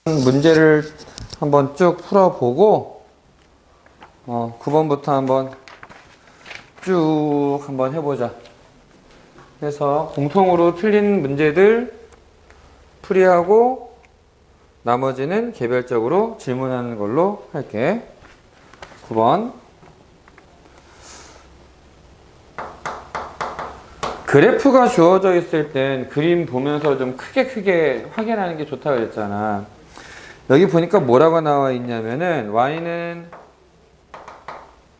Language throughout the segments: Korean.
문제를 한번 쭉 풀어보고 9번부터 한번 쭉 한번 해보자. 그래서 공통으로 틀린 문제들 풀이하고 나머지는 개별적으로 질문하는 걸로 할게. 9번. 그래프가 주어져 있을 땐 그림 보면서 좀 크게 확인하는 게 좋다고 그랬잖아. 여기 보니까 뭐라고 나와 있냐면은 y는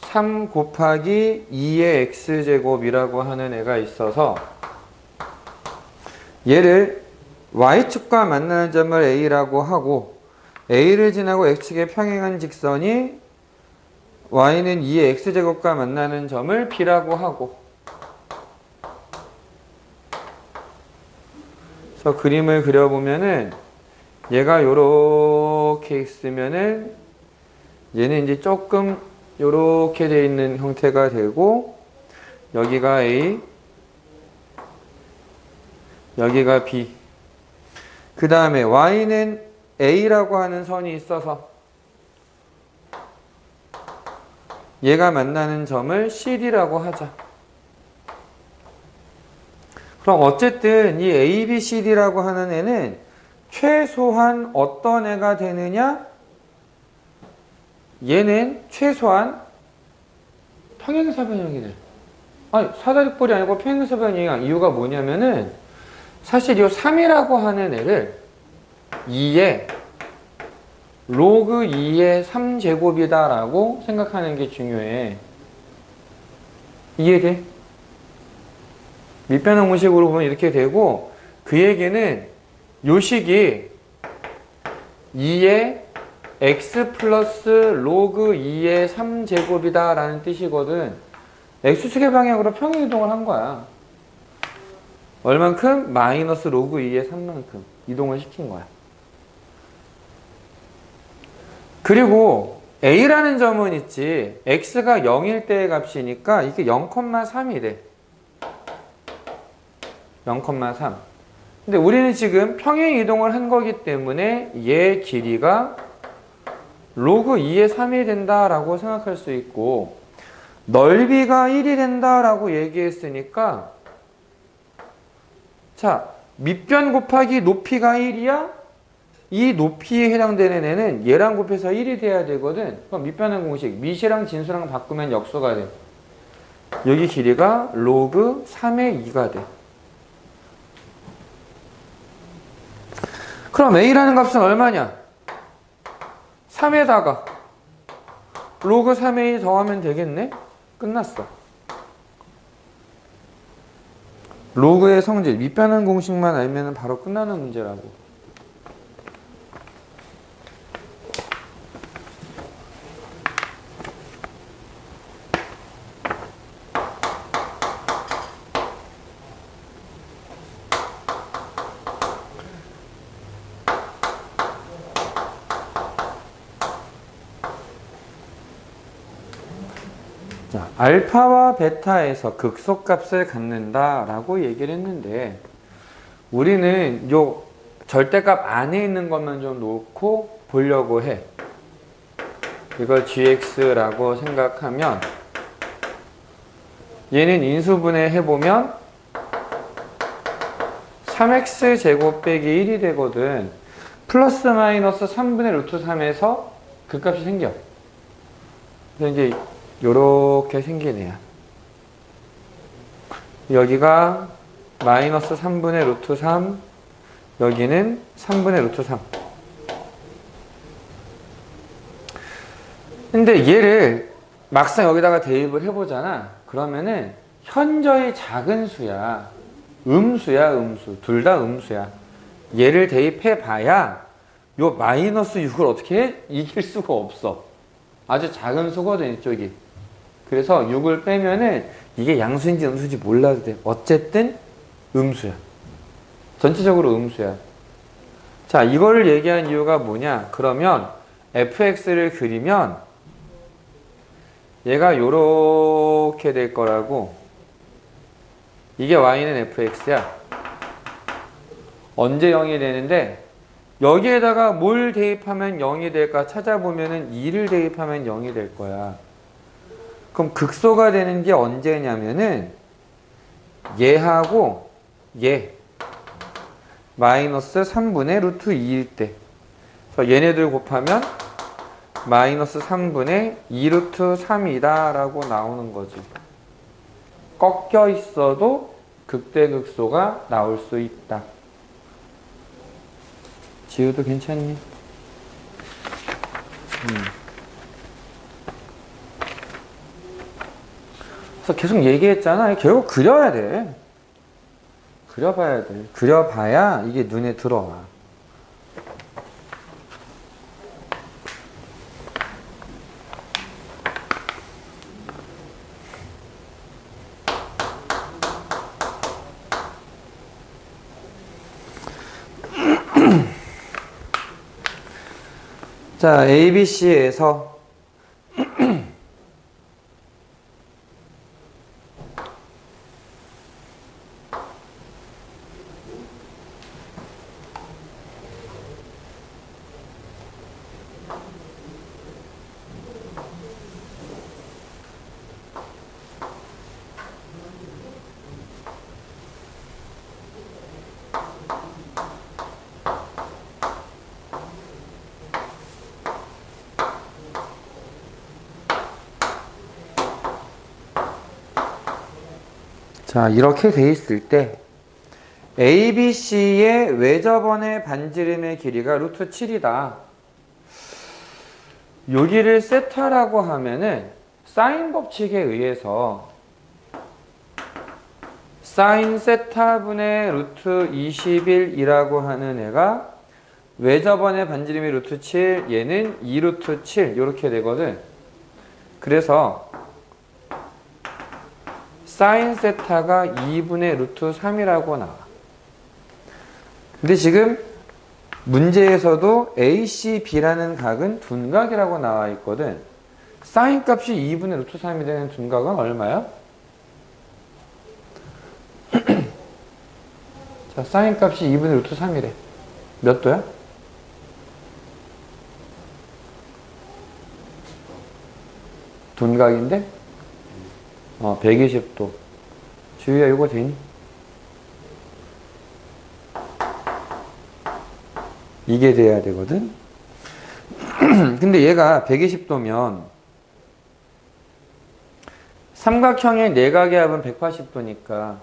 3 곱하기 2의 x제곱이라고 하는 애가 있어서 얘를 y축과 만나는 점을 a라고 하고 a를 지나고 x축에 평행한 직선이 y는 2의 x제곱과 만나는 점을 b라고 하고, 그래서 그림을 그려보면은 얘가 요렇게 있으면은 얘는 이제 조금 요렇게 돼 있는 형태가 되고, 여기가 A, 여기가 B. 그 다음에 Y는 A라고 하는 선이 있어서 얘가 만나는 점을 CD라고 하자. 그럼 어쨌든 이 A, B, CD라고 하는 애는 최소한 어떤 애가 되느냐? 얘는 최소한 평행사변형이 돼. 아니, 사다리꼴이 아니고 평행사변형이 이유가 뭐냐면은 사실 이 3이라고 하는 애를 2에 로그 2의 3제곱이다 라고 생각하는 게 중요해. 이해돼? 밑변형 공식으로 보면 이렇게 되고, 그 얘기는 요 식이 2의 x 플러스 로그 2의 3제곱이다 라는 뜻이거든. x축의 방향으로 평행이동을 한 거야. 얼만큼? 마이너스 로그 2의 3만큼 이동을 시킨 거야. 그리고 a라는 점은 있지, x가 0일 때의 값이니까 이게 0,3이 돼. 0,3. 근데 우리는 지금 평행 이동을 한 거기 때문에 얘 길이가 로그 2의 3이 된다라고 생각할 수 있고, 넓이가 1이 된다라고 얘기했으니까, 자, 밑변 곱하기 높이가 1이야? 이 높이에 해당되는 애는 얘랑 곱해서 1이 돼야 되거든. 그럼 밑변형 공식 밑이랑 진수랑 바꾸면 역수가 돼. 여기 길이가 로그 3의 2가 돼. 그럼 a라는 값은 얼마냐? 3에다가 로그 3의 2 더하면 되겠네? 끝났어. 로그의 성질, 밑변형 공식만 알면 바로 끝나는 문제라고. 자, 알파와 베타에서 극소값을 갖는다라고 얘기를 했는데, 우리는 요 절대값 안에 있는 것만 좀 놓고 보려고 해. 이걸 gx라고 생각하면 얘는 인수분해 해보면 3x제곱 빼기 1이 되거든. 플러스 마이너스 3분의 루트 3에서 그 값이 생겨. 그래서 이제 요렇게 생긴 애야. 여기가 마이너스 3분의 루트 3, 여기는 3분의 루트 3. 근데 얘를 막상 여기다가 대입을 해보잖아. 그러면은 현저히 작은 수야. 음수야, 음수. 둘 다 음수야. 얘를 대입해봐야 요 마이너스 6을 어떻게 해? 이길 수가 없어. 아주 작은 수거든, 이쪽이. 그래서 6을 빼면은 이게 양수인지 음수인지 몰라도 돼. 어쨌든 음수야. 전체적으로 음수야. 자, 이거를 얘기한 이유가 뭐냐? 그러면 fx를 그리면 얘가 요렇게 될 거라고. 이게 y는 fx야. 언제 0이 되는데 여기에다가 뭘 대입하면 0이 될까 찾아보면은 2를 대입하면 0이 될 거야. 그럼 극소가 되는 게 언제냐면은 얘하고 얘 마이너스 3분의 루트 2일 때. 그래서 얘네들 곱하면 마이너스 3분의 2 루트 3이다 라고 나오는 거지. 꺾여 있어도 극대극소가 나올 수 있다. 지우도 괜찮니? 그래서 계속 얘기했잖아. 결국 그려야 돼. 그려봐야 돼. 그려봐야 이게 눈에 들어와. 자, ABC에서 자, 이렇게 돼 있을 때 ABC의 외접원의 반지름의 길이가 루트 7이다. 여기를 세타라고 하면은 사인 법칙에 의해서 사인 세타분의 루트 21이라고 하는 애가 외접원의 반지름이 루트 7, 얘는 2 루트 7 이렇게 되거든. 그래서 사인 세타가 2분의 루트 3이라고 나와. 근데 지금 문제에서도 ACB라는 각은 둔각이라고 나와 있거든. 사인 값이 2분의 루트 3이 되는 둔각은 얼마야? 자, 사인 값이 2분의 루트 3이래. 몇 도야? 둔각인데? 120도. 주희야, 이거 되니? 이게 돼야 되거든? 근데 얘가 120도면 삼각형의 내각의 합은 180도니까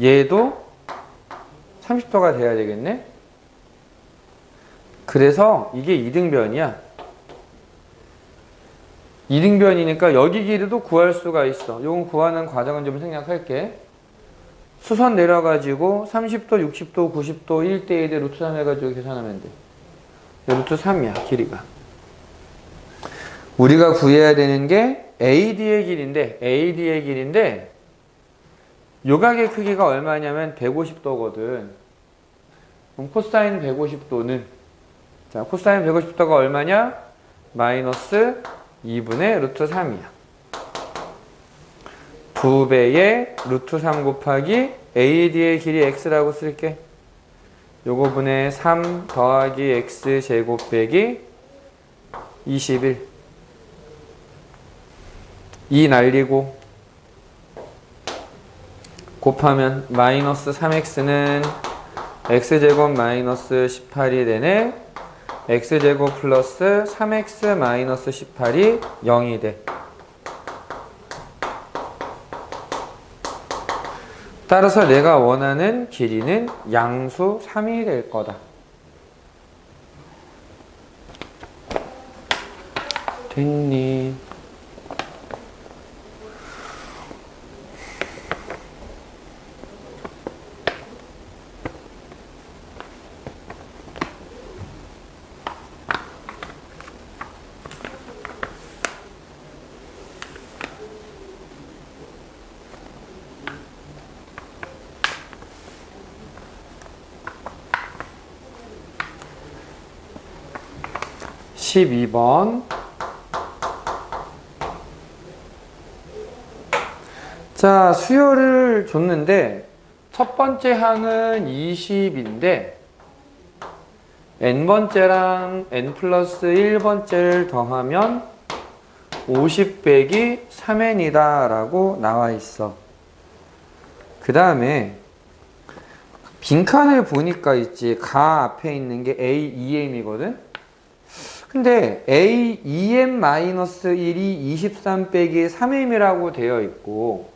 얘도 30도가 돼야 되겠네? 그래서 이게 이등변이야. 이등변이니까 여기 길이도 구할 수가 있어. 요건 구하는 과정은 좀 생략할게. 수선 내려가지고 30도, 60도, 90도 1대1대 루트 3 해가지고 계산하면 돼. 루트 3이야, 길이가. 우리가 구해야 되는 게 AD의 길인데 요각의 크기가 얼마냐면 150도거든. 그럼 코사인 150도는 자, 코사인 150도가 얼마냐? 마이너스 2분의 루트 3이야. 2배의 루트 3 곱하기 AD의 길이 x라고 쓸게. 요거 분의 3 더하기 x 제곱 빼기 21. 2 날리고 곱하면 마이너스 3x는 x제곱 마이너스 18이 되네. x제곱 플러스 3x 마이너스 18이 0이 돼. 따라서 내가 원하는 길이는 양수 3이 될 거다. 됐니? (12번) 자, 수요를 줬는데 첫 번째 항은 20인데 n번째랑 n 플러스 1번째를 더하면 50 빼기 3n이다 라고 나와 있어. 그 다음에 빈칸을 보니까 있지. 가 앞에 있는 게 a2m이거든. 근데 a2m-1이 23 빼기 3m이라고 되어 있고,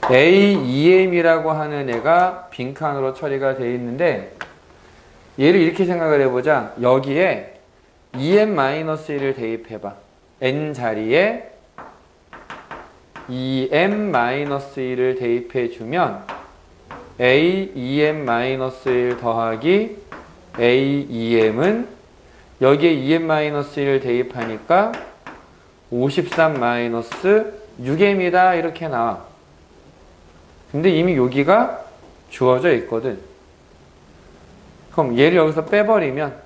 a2m이라고 하는 애가 빈칸으로 처리가 되어 있는데, 얘를 이렇게 생각을 해보자. 여기에 2m-1을 대입해봐. n 자리에 2m-1을 대입해주면 a 2m-1 더하기 a 2m은 여기에 2m-1을 대입하니까 53-6m이다 이렇게 나와. 근데 이미 여기가 주어져 있거든. 그럼 얘를 여기서 빼버리면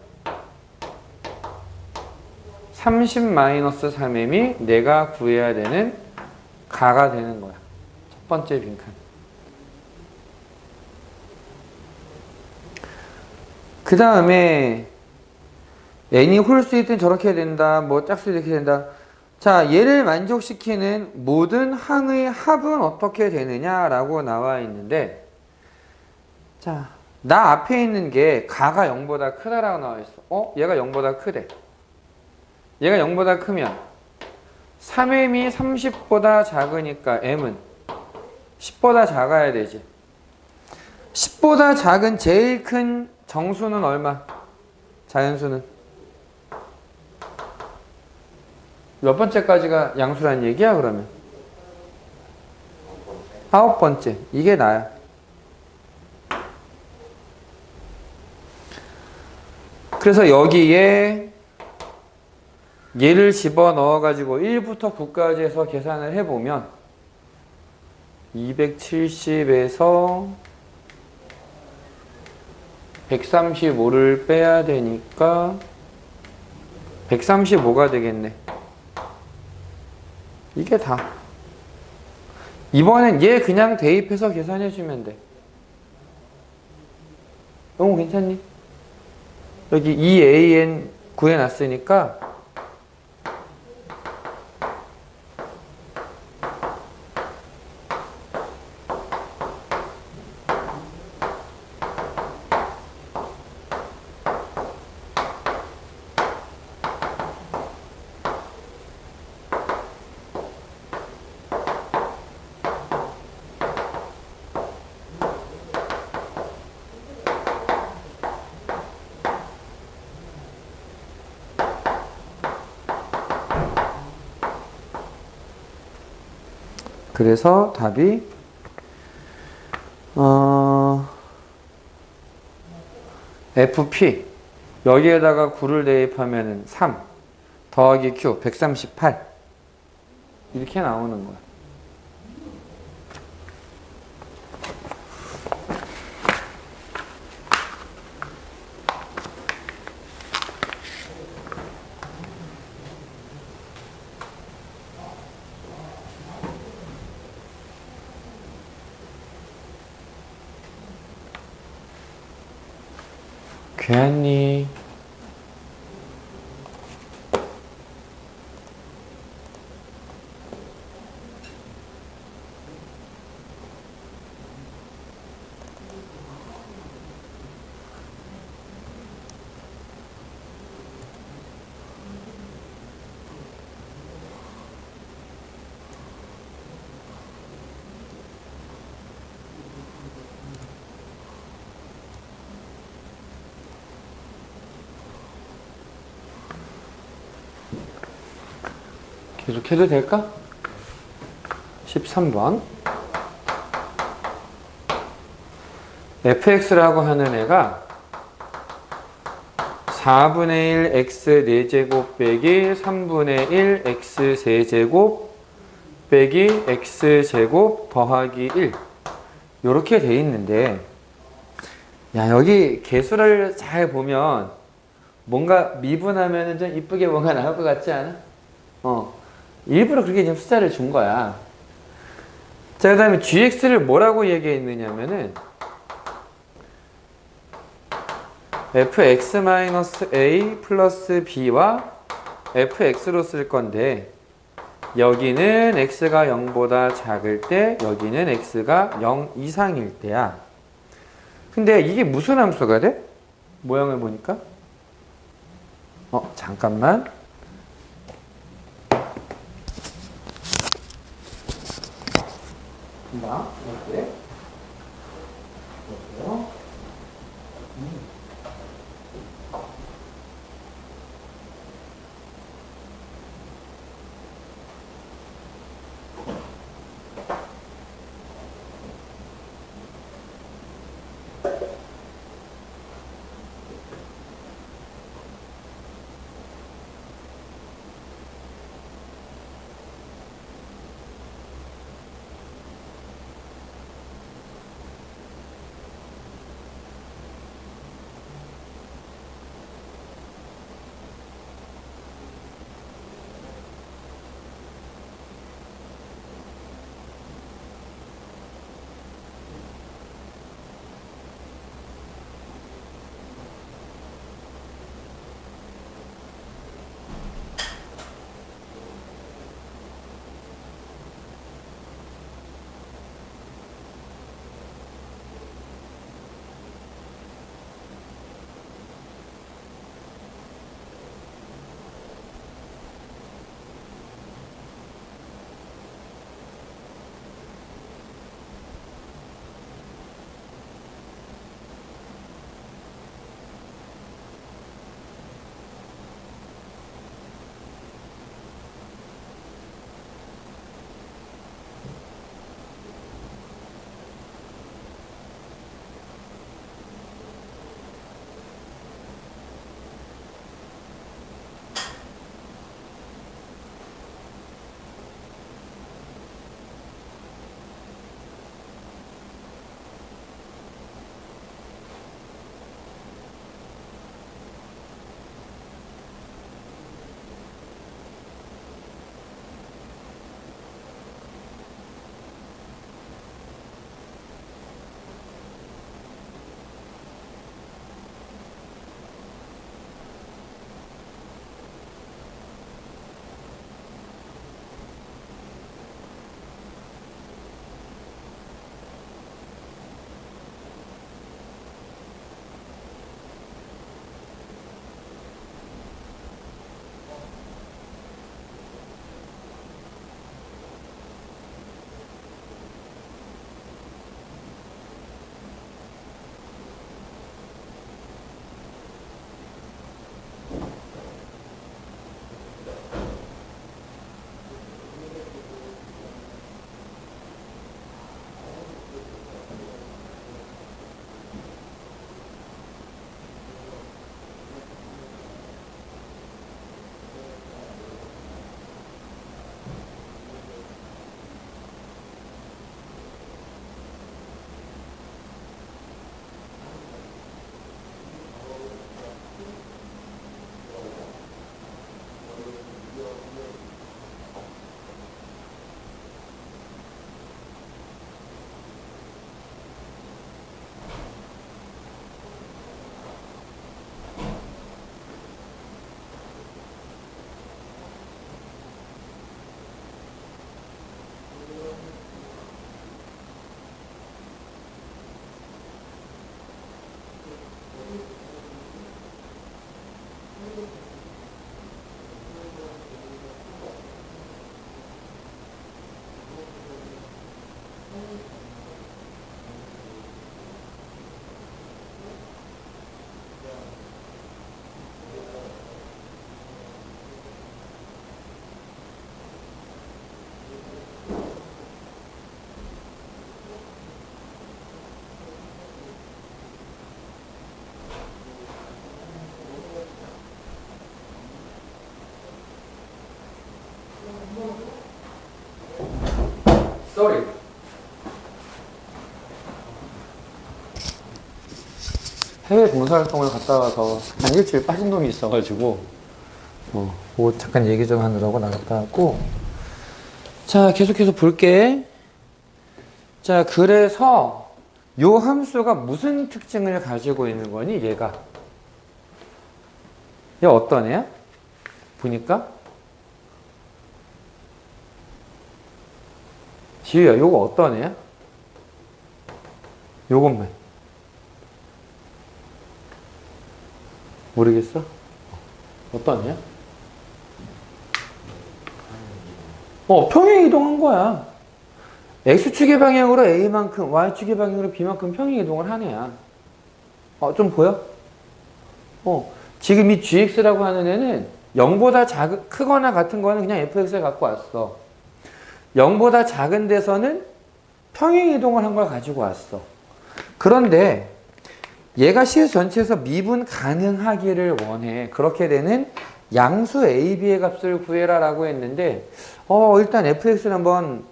30-3m이 내가 구해야 되는 가가 되는 거야. 첫 번째 빈칸. 그 다음에 n이 홀수이든 저렇게 된다, 뭐 짝수 이렇게 된다. 자, 얘를 만족시키는 모든 항의 합은 어떻게 되느냐라고 나와 있는데, 자, 나 앞에 있는 게 가가 0보다 크다라고 나와 있어. 얘가 0보다 크대. 얘가 0보다 크면 3m이 30보다 작으니까 m은 10보다 작아야 되지. 10보다 작은 제일 큰 정수는 얼마? 자연수는? 몇 번째까지가 양수란 얘기야 그러면? 9번째. 이게 나야. 그래서 여기에 얘를 집어넣어 가지고 1부터 9까지 해서 계산을 해보면 270에서 135를 빼야 되니까 135가 되겠네. 이게 다. 이번엔 얘 그냥 대입해서 계산해주면 돼. 너무 괜찮니? 여기 2an 구해놨으니까 그래서 답이 FP 여기에다가 9를 대입하면 3 더하기 Q 138 이렇게 나오는 거야. 괜히 계속 해도 될까? 13번 fx라고 하는 애가 4분의 1 x 4제곱 빼기 3분의 1 x 세제곱 빼기 x제곱 더하기 1 요렇게 돼 있는데, 야 여기 개수를 잘 보면 뭔가 미분하면 좀 이쁘게 뭔가 나올 것 같지 않아? 일부러 그렇게 지금 숫자를 준 거야. 자, 그 다음에 gx를 뭐라고 얘기했느냐면은 fx-a 플러스 b와 fx로 쓸 건데 여기는 x가 0보다 작을 때 여기는 x가 0 이상일 때야. 근데 이게 무슨 함수가 돼? 모양을 보니까 잠깐만. 금방 이렇게 이렇게요. Sorry. 해외 봉사활동을 갔다 와서 한 일주일 빠진 놈이 있어가지고 뭐 잠깐 얘기 좀 하느라고 나갔다 왔고, 자 계속해서 볼게. 자, 그래서 요 함수가 무슨 특징을 가지고 있는 거니? 얘가. 얘 어떤 애야? 보니까 지우야, 요거 어떤 애야? 요것만. 모르겠어? 어떤 애야? 평행 이동한 거야. X축의 방향으로 A만큼, Y축의 방향으로 B만큼 평행 이동을 한 애야. 좀 보여? 지금 이 GX라고 하는 애는 0보다 크거나 같은 거는 그냥 fx를 갖고 왔어. 0보다 작은 데서는 평행 이동을 한 걸 가지고 왔어. 그런데 얘가 시 전체에서 미분 가능하기를 원해. 그렇게 되는 양수 a, b의 값을 구해라 라고 했는데 일단 fx를 한번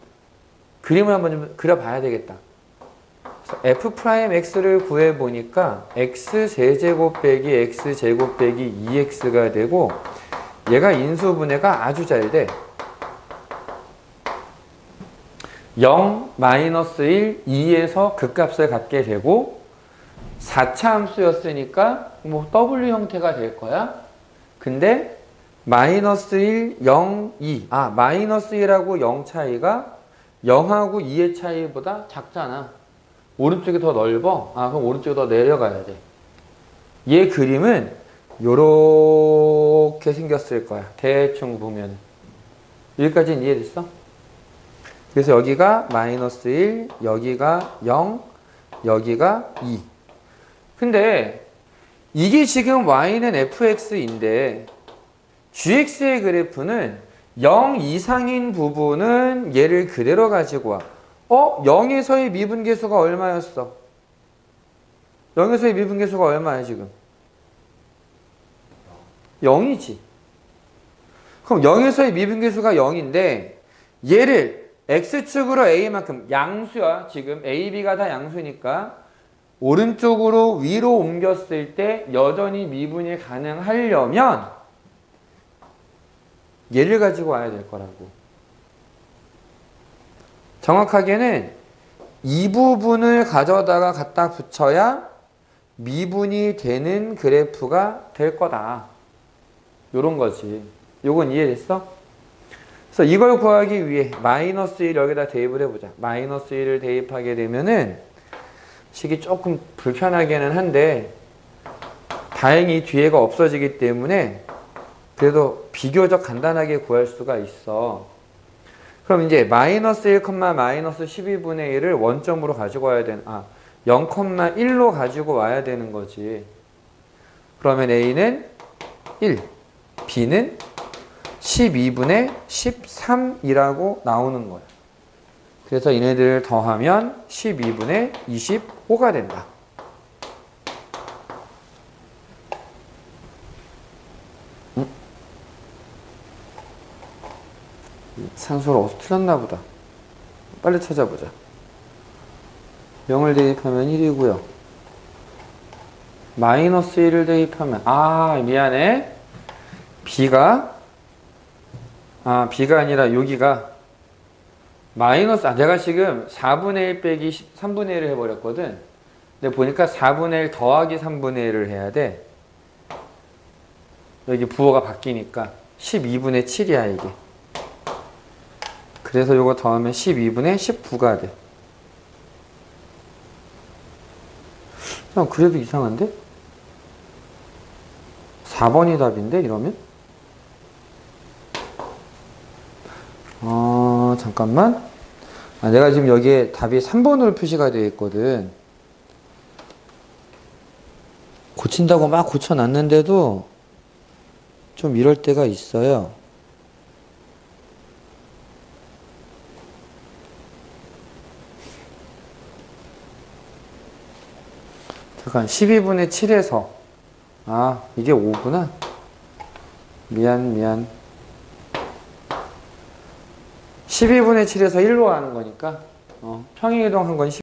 그림을 한번 좀 그려봐야 되겠다. f'x를 구해보니까 x세제곱 빼기 x제곱 빼기 2x가 되고 얘가 인수분해가 아주 잘 돼. 0, 마이너스 1, 2에서 극값을 갖게 되고 4차 함수였으니까 뭐 w 형태가 될 거야. 근데 마이너스 1, 0, 2 마이너스 1하고 0 차이가 0하고 2의 차이보다 작잖아. 오른쪽이 더 넓어? 그럼 오른쪽이 더 내려가야 돼. 얘 그림은 요렇게 생겼을 거야. 대충 보면. 여기까지는 이해됐어? 그래서 여기가 마이너스 1, 여기가 0, 여기가 2. 근데 이게 지금 y는 fx인데 gx의 그래프는 0 이상인 부분은 얘를 그대로 가지고 와. 0에서의 미분계수가 얼마였어? 0에서의 미분계수가 얼마야 지금? 0이지. 그럼 0에서의 미분계수가 0인데 얘를 x축으로 a만큼 양수야. 지금 a, b가 다 양수니까 오른쪽으로 위로 옮겼을 때 여전히 미분이 가능하려면 얘를 가지고 와야 될 거라고. 정확하게는 이 부분을 가져다가 갖다 붙여야 미분이 되는 그래프가 될 거다. 요런 거지. 요건 이해됐어? 그래서 이걸 구하기 위해 마이너스 1 여기다 대입을 해보자. 마이너스 1을 대입하게 되면은 식이 조금 불편하기는 한데 다행히 뒤에가 없어지기 때문에 그래도 비교적 간단하게 구할 수가 있어. 그럼 이제 마이너스 1, 마이너스 12분의 1을 원점으로 가지고 와야 되는 0,1로 가지고 와야 되는 거지. 그러면 A는 1, B는 12분의 13이라고 나오는 거야. 그래서 얘네들을 더하면 12분의 25가 된다. 산소를 어디서 틀렸나 보다. 빨리 찾아보자. 0을 대입하면 1이고요. 마이너스 1을 대입하면 미안해. B가 아니라 여기가 마이너스 내가 지금 4분의 1 빼기 3분의 1을 해버렸거든. 근데 보니까 4분의 1 더하기 3분의 1을 해야 돼. 여기 부호가 바뀌니까 12분의 7이야 이게. 그래서 이거 더하면 12분의 19가 돼. 그래도 이상한데? 4번이 답인데 이러면? 잠깐만. 내가 지금 여기에 답이 3번으로 표시가 되어 있거든. 고친다고 막 고쳐놨는데도 좀 이럴 때가 있어요. 잠깐 12분의 7에서 이게 5구나. 미안 12분의 7에서 1로 가는 거니까 평행이동 한 건